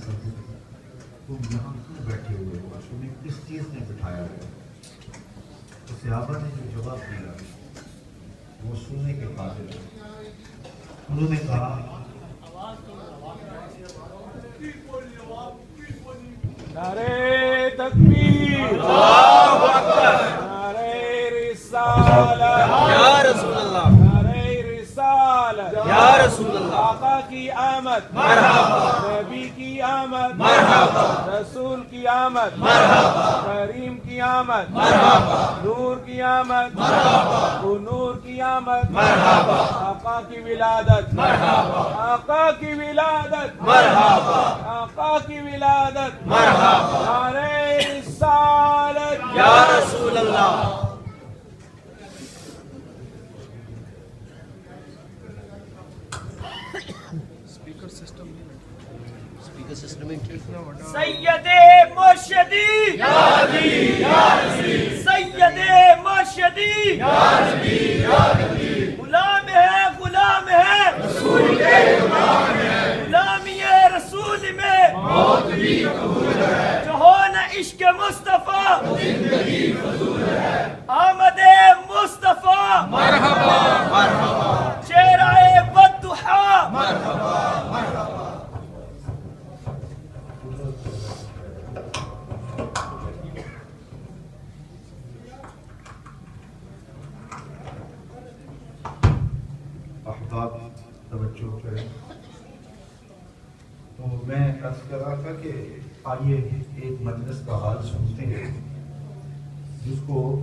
اساتذہ تم یہاں کیوں بیٹھے ہوئے ہو؟ تمہیں کس چیز نے بٹھایا ہے؟ تو صحابہ نے جو جواب دیا وہ سننے کے قابل ہے۔ انہوں نے کہا نعرہ تکبیر، اللہ اکبر، نعرہ رسالت یا رسول اللہ، نعرہ رسالت یا رسول اللہ، آقا کی آمد مرحبا، نبی کی آمد مرحبا، رسول کی آمد مرحبا، کریم کی آمد مرحبا، نور کی آمد مرحبا، وہ نور کی آمد مرحبا، آقا کی ولادت مرحبا، آقا کی ولادت مرحبا، آقا کی ولادت مرحبا، نعرہ رسالت یا رسول اللہ۔ سید مرشدی سید مرشدی غلام ہے غلام ہے غلامی رسول میں جو ہو نہ عشق مصطفیٰ آمد مصطفیٰ مرحبا، مرحبا، چہرہ والضحیٰ احباب توجہ کریں۔ تو میں عرض کر رہا تھا کہ آئیے ایک مجلس کا حال سنتے ہیں جس کو